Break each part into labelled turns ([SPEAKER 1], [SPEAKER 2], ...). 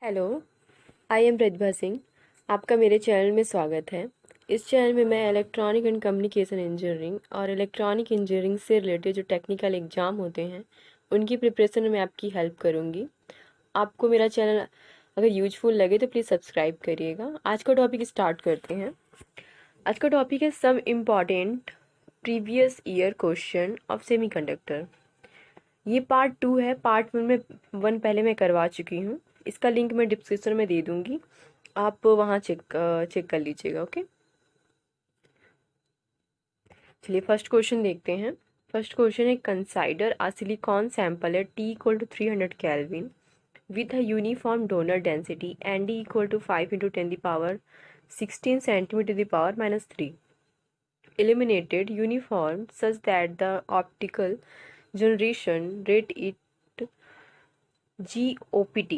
[SPEAKER 1] Hello, I am Pratibha Singh. आपका मेरे channel में स्वागत है। इस चैनल में मैं इलेक्ट्रॉनिक एंड कम्युनिकेशन इंजीनियरिंग और इलेक्ट्रॉनिक इंजीनियरिंग से रिलेटेड जो टेक्निकल एग्ज़ाम होते हैं उनकी प्रिपरेशन में आपकी हेल्प करूँगी। आपको मेरा चैनल अगर यूजफुल लगे तो प्लीज़ सब्सक्राइब करिएगा। आज का टॉपिक स्टार्ट करते हैं। आज का टॉपिक है some important previous year question of semiconductor. ये पार्ट 2 है। पार्ट 1 में पहले मैं करवा चुकी हूँ। इसका लिंक मैं डिस्क्रिप्शन में दे दूँगी, आप वहाँ चेक कर लीजिएगा। ओके, चलिए फर्स्ट क्वेश्चन देखते हैं। फर्स्ट क्वेश्चन है, consider a silicon sample at T equal to 300 kelvin with a uniform donor density and D equal to 5 into 10 the power 16 centimeter to the power minus 3 illuminated uniform such that the optical generation rate it GOPT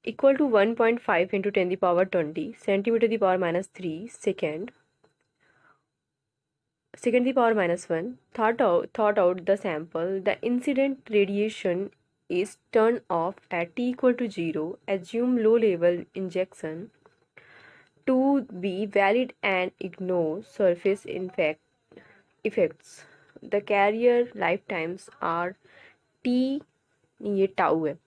[SPEAKER 1] equal to 1.5 into 10 the power 20 centimeter to the power minus 3 second the power minus 1 thought out the sample. The incident radiation is turned off at T equal to 0. Assume low level injection to be valid and ignore surface effects. The carrier lifetimes are T, ये tau है,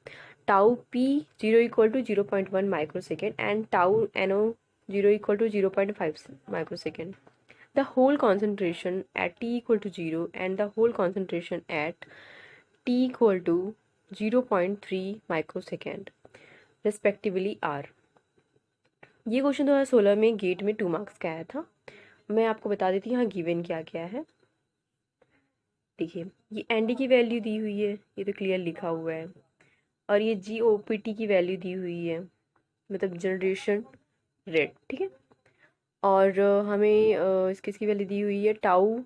[SPEAKER 1] tau P 0 equal to 0.1 microsecond and tau N O 0 equal to 0.5 microsecond. The whole concentration at T equal to 0 and the whole concentration at T equal to 0.3 microsecond respectively are. ये question 2016 में gate में 2 marks का आया था। मैं आपको बता देती हूँ यहाँ गिवन क्या क्या है। देखिए, ये एनडी की वैल्यू दी हुई है, ये तो क्लियर लिखा हुआ है, और ये जीओपीटी की वैल्यू दी हुई है, मतलब जनरेशन रेट, ठीक है। और हमें इसकी वैल्यू दी हुई है, टाउ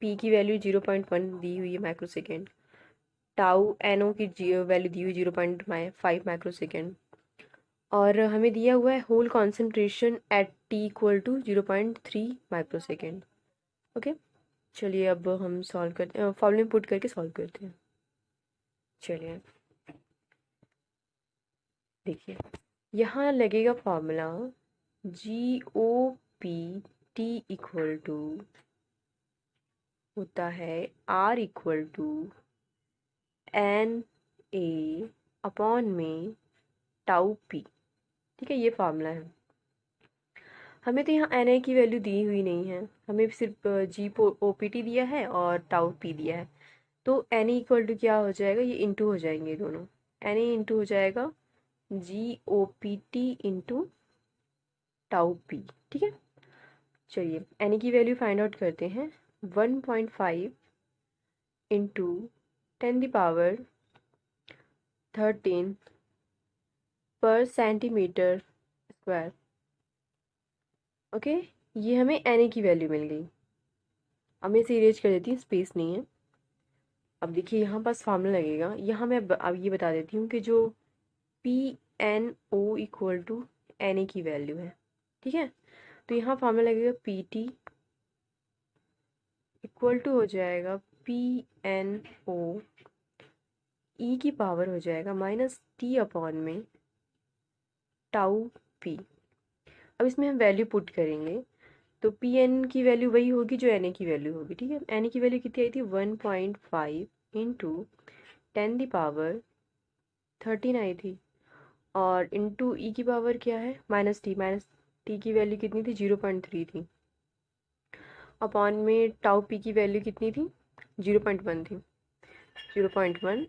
[SPEAKER 1] पी की वैल्यू 0.1 दी हुई है माइक्रोसेकेंड, टाउ एनओ की वैल्यू दी हुई 0.5 माइक्रोसेकेंड, और हमें दिया हुआ है whole concentration at T equal to 0.3 microsecond. Okay, चलिए अब हम सॉल्व करते हैं, फॉर्मूले पुट करके सॉल्व करते हैं। चलिए देखिए, यहाँ लगेगा फॉर्मूला GOPT इक्वल टू होता है R equal to NA upon में टाउ पी, ठीक है। ये फार्मूला है। हमें तो यहाँ एन ए की वैल्यू दी हुई नहीं है, हमें सिर्फ GOPT दिया है और टाउ पी दिया है। तो एन ए इक्वल टू क्या हो जाएगा, ये इंटू हो जाएंगे दोनों, एन ए इंटू हो जाएगा GOPT इंटू टाउ पी, ठीक है। चलिए एन ए की वैल्यू फाइंड आउट करते हैं। 1.5 इंटू 10⁻13 पर सेंटीमीटर स्क्वायर। ओके, ये हमें एन ए की वैल्यू मिल गई। अब मैं इसे इरेज कर देती हूँ, स्पेस नहीं है। अब देखिए यहाँ पास फार्मूला लगेगा, यहाँ मैं अब ये बता देती हूँ कि जो P N O equal to N A की वैल्यू है, ठीक है। तो यहाँ फार्मूला लगेगा पी टी इक्वल टू हो जाएगा पी एन ओ ई की पावर हो जाएगा माइनस टी अपॉन में टाउ पी। अब इसमें हम वैल्यू पुट करेंगे, तो पी एन की वैल्यू वही होगी जो एन ए की वैल्यू होगी, ठीक है। एन ए की वैल्यू कितनी आई थी, 1.5 इंटू 10⁻13 आई थी, और इंटू ई की पावर क्या है, माइनस टी की वैल्यू कितनी थी, 0.3 थी, अपॉन में टाउ पी की वैल्यू कितनी थी, 0.1 थी, 0.1।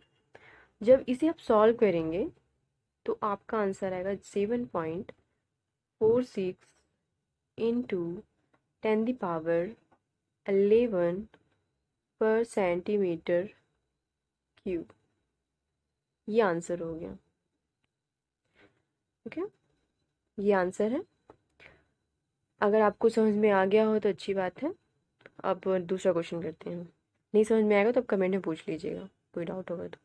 [SPEAKER 1] जब इसे आप सॉल्व करेंगे तो आपका आंसर आएगा 7.46 इंटू 10⁻11 पर सेंटीमीटर क्यूब। ये आंसर हो गया। ओके, ये आंसर है। अगर आपको समझ में आ गया हो तो अच्छी बात है। अब दूसरा क्वेश्चन करते हैं। नहीं समझ में आएगा तो आप कमेंट में पूछ लीजिएगा, कोई डाउट होगा तो।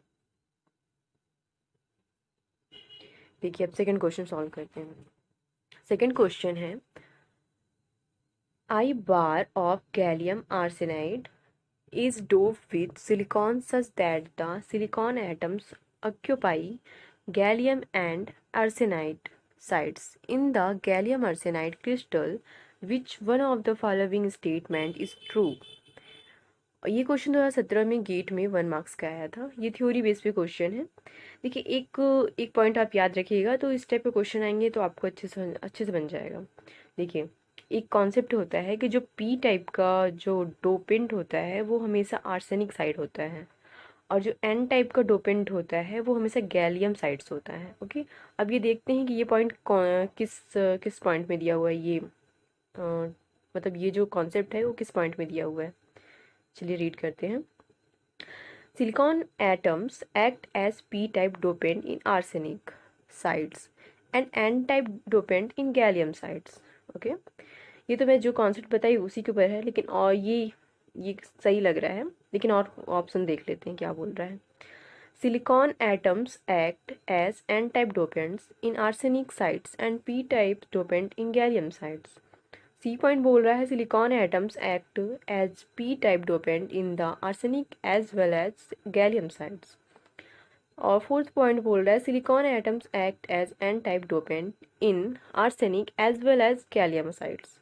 [SPEAKER 1] देखिए अब सेकंड क्वेश्चन सॉल्व करते हैं। सेकंड क्वेश्चन है, I bar of gallium arsenide is doped with silicon such that the silicon atoms occupy gallium and arsenide sites in the gallium arsenide crystal, which one of the following statement is true? ये question 2017 में gate में 1 marks का आया था। ये theory base पे question है। देखिए एक एक पॉइंट आप याद रखिएगा, तो इस टाइप के क्वेश्चन आएंगे तो आपको अच्छे से बन जाएगा। देखिए एक कॉन्सेप्ट होता है कि जो पी टाइप का जो डोपेंट होता है वो हमेशा आर्सेनिक साइड होता है, और जो एन टाइप का डोपेंट होता है वो हमेशा गैलियम साइड्स होता है। ओके, अब ये देखते हैं कि ये पॉइंट किस किस पॉइंट में दिया हुआ है। ये मतलब ये जो कॉन्सेप्ट है वो किस पॉइंट में दिया हुआ है। चलिए रीड करते हैं। Silicon atoms act as p-type dopant in arsenic sites and n-type dopant in gallium sites. Okay, ये तो मैं जो कॉन्सेप्ट बताई उसी के ऊपर है, लेकिन और ये सही लग रहा है, लेकिन और ऑप्शन देख लेते हैं क्या बोल रहा है। Silicon atoms act as n-type dopants in arsenic sites and p-type dopant in gallium sites. C point बोल रहा है silicon atoms act as P type dopant in the arsenic as well as gallium sites. और fourth point बोल रहा है silicon atoms act as N type dopant in arsenic as well as gallium sites.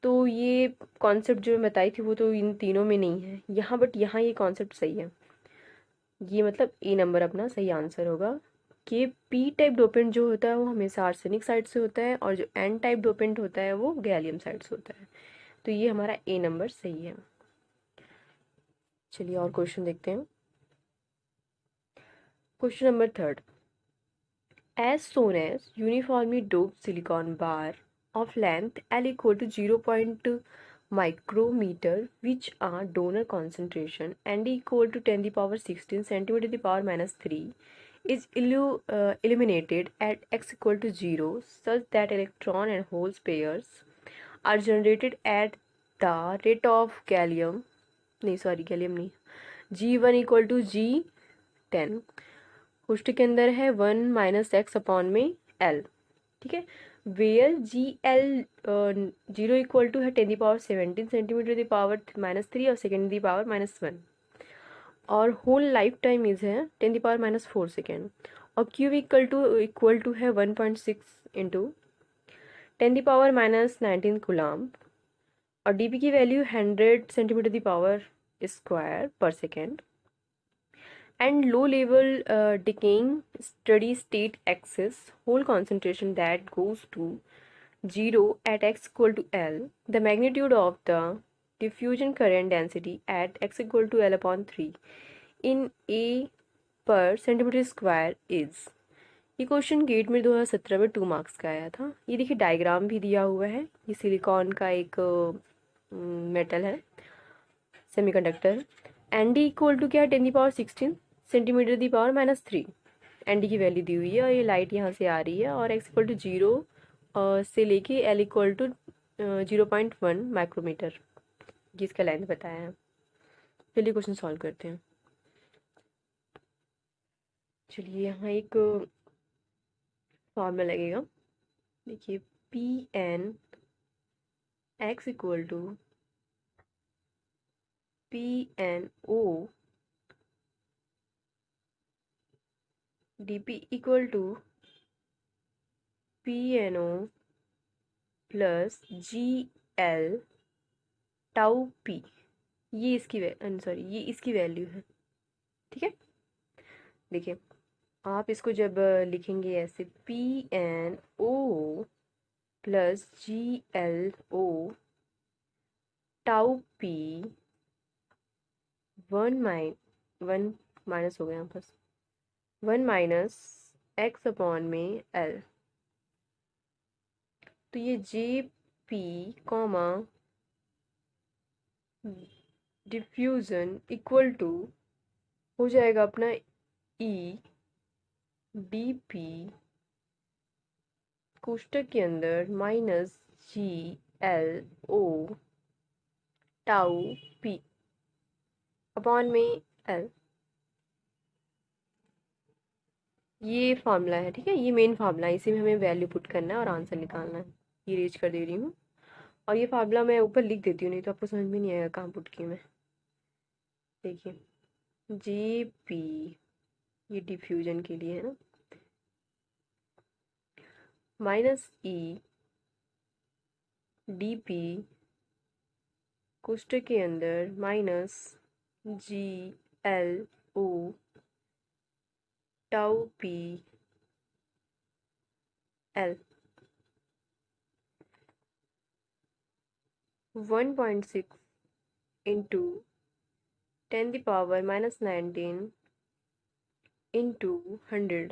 [SPEAKER 1] तो ये concept जो मैं बताई थी वो तो इन तीनों में नहीं है यहाँ, बट यहाँ ये कॉन्सेप्ट सही है। ये मतलब ए नंबर अपना सही आंसर होगा कि पी टाइप डोपेंट जो होता है वो हमेशा आर्सेनिक साइड से होता है, और जो एन टाइप डोपेंट होता है वो गैलियम साइड से होता है। तो ये हमारा ए नंबर सही है। चलिए और क्वेश्चन देखते हैं। Question number 3, as soon as uniformly doped silicon bar of length L equal to 0. micrometer, which are donor concentration and equal to 10 the power 16 centimeter to the power minus 3, is eliminated at x equal to 0 such that electron and holes pairs are generated at the rate of gallium नहीं G1 equal to G10। कुष्ठ के अंदर है 1 minus x upon में L, ठीक है। Where GL 0 equal to है 10 power 17 centimetre the power minus 3 और सेकेंड द पावर माइनस 1, और होल लाइफ टाइम इज है 10 पावर माइनस 4 सेकेंड। और क्यू इक्वल टू है 1.6 इंटू 10 पावर माइनस 19 कूलम्ब, और डीपी की value 100 centimetre the power square पर second, and low level decaying steady state axis whole concentration that goes to 0 at x equal to L, the magnitude of the diffusion current density at x equal to L upon 3 in A per centimeter square is। ये question gate में 2017 में 2 marks का आया था। ये देखिए diagram भी दिया हुआ है। ये सिलिकॉन का एक मेटल है, semiconductor. N D equal to क्या है 10 power 16 centimetre the power minus 3, N D की वैल्यू दी हुई है, और ये लाइट यहाँ से आ रही है, और एक्स इक्वल टू 0 से लेके एल इक्वल टू 0.1 माइक्रोमीटर जिसका लेंथ बताया है। चलिए क्वेश्चन सॉल्व करते हैं। चलिए यहाँ एक फॉर्मूला लगेगा। देखिए P N x equal to P N O dp equal to P N O plus G L tau P. ये इसकी ये इसकी वैल्यू है, ठीक है। देखिए आप इसको जब लिखेंगे ऐसे P N O plus G L O tau P 1 minus हो गया यहाँ पास 1 माइनस एक्स अपॉन में एल। तो ये J P comma diffusion equal to हो जाएगा अपना ई डी पी कोष्टक के अंदर minus G L O tau P upon में एल। ये फार्मूला है, ठीक है। ये मेन फार्मूला है, इसी में हमें वैल्यू पुट करना है और आंसर निकालना है। ये रीच कर दे रही हूँ, और ये फार्मूला मैं ऊपर लिख देती हूँ, नहीं तो आपको समझ में नहीं आएगा कहाँ पुट की मैं। देखिए जे पी ये डिफ्यूजन के लिए है ना, माइनस ई डी पी कोष्टक के अंदर minus G L O tau P L 1.6 into 10⁻⁻19 into 100।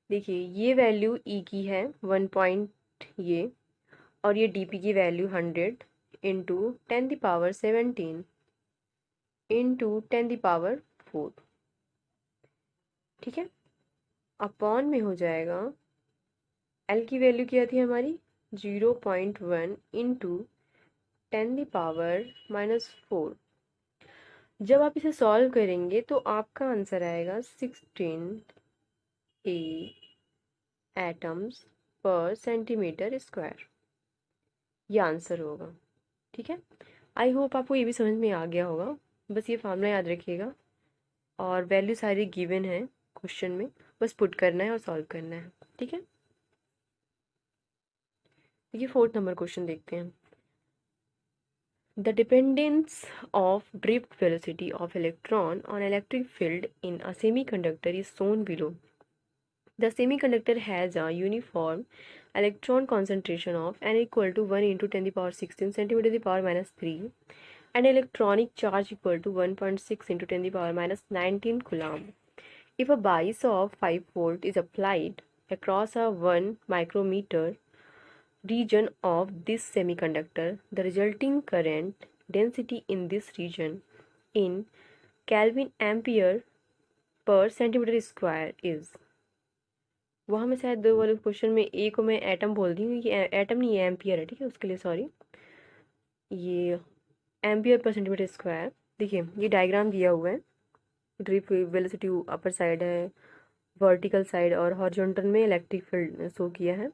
[SPEAKER 1] देखिए ये वैल्यू ई की है 1 पॉइंट ये, और ये डी पी की वैल्यू 100 इंटू 10⁻17 इंटू 10⁻4। ठीक है, अपॉन में हो जाएगा एल की वैल्यू क्या थी हमारी 0.1 इंटू 10⁻⁻4। जब आप इसे सॉल्व करेंगे तो आपका आंसर आएगा 16 ए एटम्स पर सेंटीमीटर स्क्वायर। ये आंसर होगा। ठीक है, आई होप आपको ये भी समझ में आ गया होगा। बस ये फार्मूला याद रखिएगा, और वैल्यू सारी गिवन है क्वेश्चन में, बस पुट करना है और सॉल्व करना है। ठीक है, देखिए 4th नंबर क्वेश्चन देखते हैं। The dependence of drift velocity of electron on electric field in a semiconductor is shown below. The semiconductor has a uniform electron concentration of n equal to 1 into 10⁻16 centimeter to the power minus 3 and electronic charge equal to 1.6 into 10⁻⁻19 coulomb. If a bias of 5 volt is applied across a 1 micrometer region of this semiconductor, the resulting current density in this region in Kelvin ampere per centimeter square is। वहाँ मैं शायद दो वाले question में ए को मैं atom बोल दी हूँ, ये एटम नहीं है, एम्पियर है। ठीक है, उसके लिए सॉरी, ये एम्पियर पर सेंटीमीटर स्क्वायर। देखिए ये डायग्राम दिया हुआ है, ड्रिफ्ट वेलोसिटी अपर साइड है, वर्टिकल साइड और हॉरिजॉन्टल में इलेक्ट्रिक फील्ड शो किया है,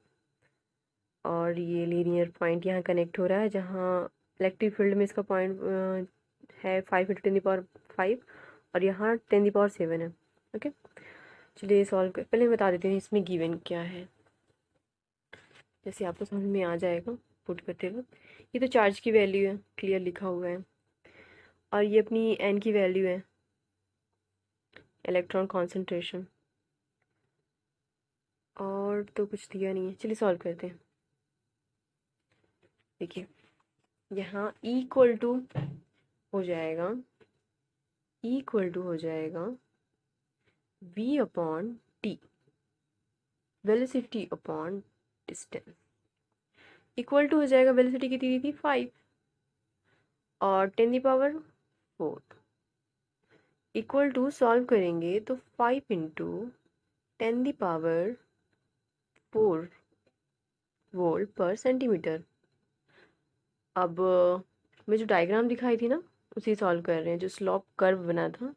[SPEAKER 1] और ये लीनियर पॉइंट यहाँ कनेक्ट हो रहा है, जहाँ इलेक्ट्रिक फील्ड में इसका पॉइंट है 5 इंटू 10⁻5 और यहाँ 10⁻7 है। ओके, चलिए सॉल्व कर, पहले बता देती हूँ इसमें गिवन क्या है, जैसे आपको समझ में आ जाएगा पुट करते वक्त। ये तो चार्ज की वैल्यू है, क्लियर लिखा हुआ है, और ये अपनी एन की वैल्यू है, इलेक्ट्रॉन कॉन्सेंट्रेशन, और तो कुछ दिया नहीं है। चलिए सॉल्व करते हैं। देखिए यहाँ इक्वल टू हो जाएगा, हो जाएगा v upon T, velocity upon distance, equal to हो जाएगा, वेलोसिटी कितनी थी 5 और 10⁻4, इक्वल टू सॉल्व करेंगे तो 5 इंटू 10⁻4 वोल्ट पर सेंटीमीटर। अब मैं जो डायग्राम दिखाई थी ना उसी सॉल्व कर रहे हैं, जो स्लोप कर्व बना था।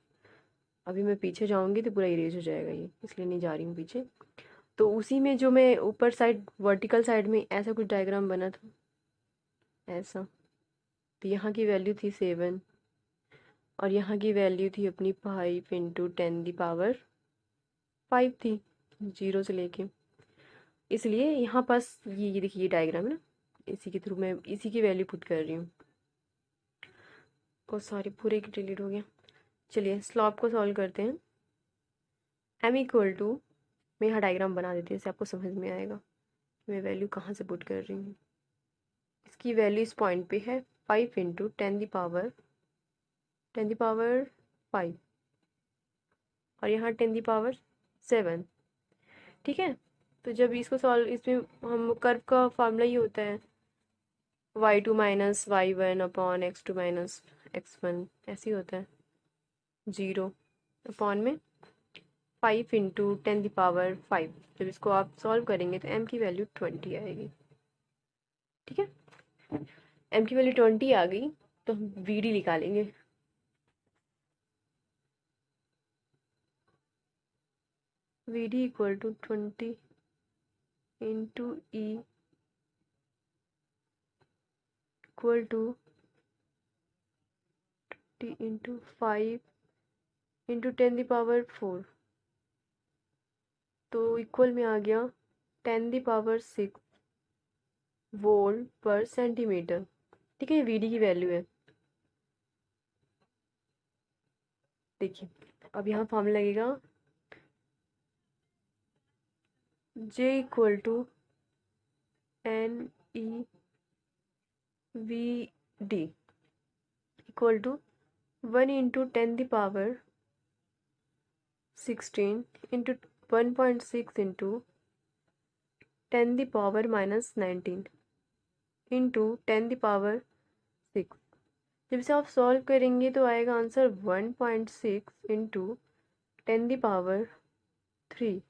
[SPEAKER 1] अभी मैं पीछे जाऊंगी तो पूरा इरेज हो जाएगा ये, इसलिए नहीं जा रही हूँ पीछे। तो उसी में जो मैं ऊपर साइड वर्टिकल साइड में ऐसा कुछ डायग्राम बना था ऐसा, तो यहाँ की वैल्यू थी 7 और यहाँ की वैल्यू थी अपनी 5 इंटू 10⁻5 थी, 0 से लेके। इसलिए यहाँ पास ये देखिए ये डायग्राम है ना, इसी के थ्रू मैं इसी की वैल्यू पुट कर रही हूँ। ओ सॉरी, पूरे की डिलीट हो गया। चलिए स्लॉप को सॉल्व करते हैं। m इक्वल टू, मैं यहाँ डायग्राम बना देती हूँ, इससे आपको समझ में आएगा कि मैं वैल्यू कहाँ से पुट कर रही हूँ। इसकी वैल्यू इस पॉइंट पे है 5 इंटू 10⁻5 और यहाँ 10⁻7। ठीक है, तो जब इसको सॉल्व, इसमें हम कर्व का फार्मूला ही होता है y2 minus y1 upon x2 minus x1, ऐसे ही होता है, 0 अपॉन में 5 इंटू 10⁻5। जब इसको आप सॉल्व करेंगे तो m की वैल्यू 20 आएगी। ठीक है, m की वैल्यू 20 आ गई तो हम vd निकालेंगे। vd equal to 20 into e equal to 20 into 5 into 10⁻4, तो इक्वल में आ गया 10⁶ वोल्ट पर सेंटीमीटर। ठीक है, ये वीडी की वैल्यू है। देखिए अब यहाँ फॉर्मूला लगेगा J equal to NEVD equal to 1 into 10⁻16 into 1.6 into 10⁻⁻19 into 10⁻6। जब इसे आप सॉल्व करेंगे तो आएगा answer 1.6 into 10⁻³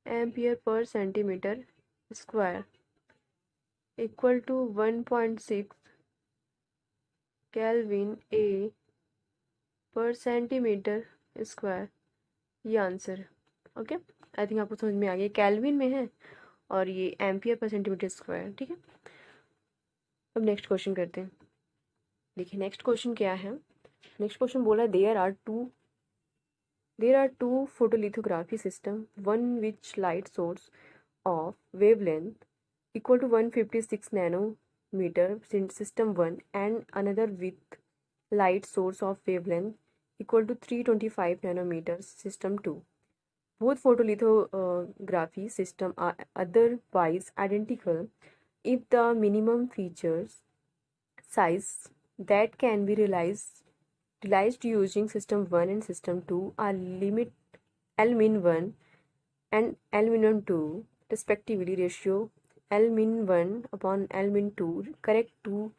[SPEAKER 1] ampere per centimetre square equal to 1.6 kelvin A per centimetre square. ये आंसर है। ओके, आई थिंक आपको समझ में आ गया, केल्विन में है और ये एम्पियर पर सेंटीमीटर स्क्वायर। ठीक है, अब नेक्स्ट क्वेश्चन करते हैं। देखिए नेक्स्ट क्वेश्चन क्या है। नेक्स्ट क्वेश्चन बोला there are two photolithography system, one which light source of wavelength equal to 156 nanometer system 1 and another with light source of wavelength equal to 325 nanometers system 2. Both photolithography system are otherwise identical if the minimum features size that can be realized using system 1 and system 2 are limit L-min1 and L-min2 respectively. Ratio L-min1 upon L-min2 correct 2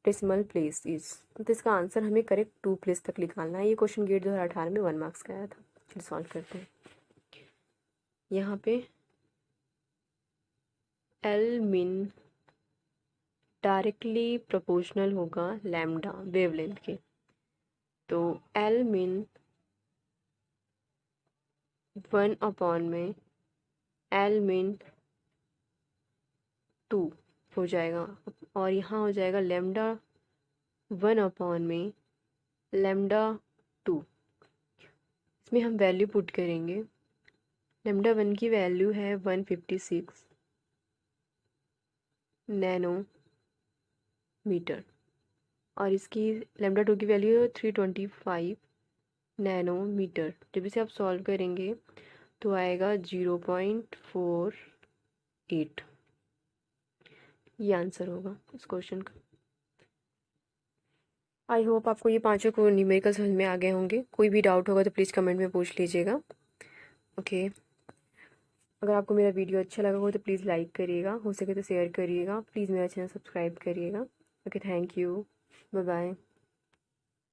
[SPEAKER 1] decimal place is. तो इसका answer हमें correct 2 place तक निकालना है। ये question gate 2018 में 1 marks का आया था। चलिए सॉल्व करते हैं। यहाँ पे एल मिन डायरेक्टली प्रोपोर्शनल होगा लैम्डा वेवलेंथ के, तो एल मिन 1 अपॉन में एल मिन 2 हो जाएगा और यहाँ हो जाएगा लैम्डा 1 अपॉन में लैम्डा 2। इसमें हम वैल्यू पुट करेंगे। लैम्डा 1 की वैल्यू है 156 नैनोमीटर और इसकी लैम्डा 2 की वैल्यू है 325 नैनोमीटर। जब इसे आप सॉल्व करेंगे तो आएगा 0.48। ये आंसर होगा इस क्वेश्चन का। आई होप आपको ये पांचों को न्यूमेरिकल समझ में आ गए होंगे। कोई भी डाउट होगा तो प्लीज़ कमेंट में पूछ लीजिएगा। ओके, अगर आपको मेरा वीडियो अच्छा लगा हो तो प्लीज़ लाइक करिएगा, हो सके तो शेयर करिएगा, प्लीज़ मेरा चैनल सब्सक्राइब करिएगा। Okay, thank you, bye bye.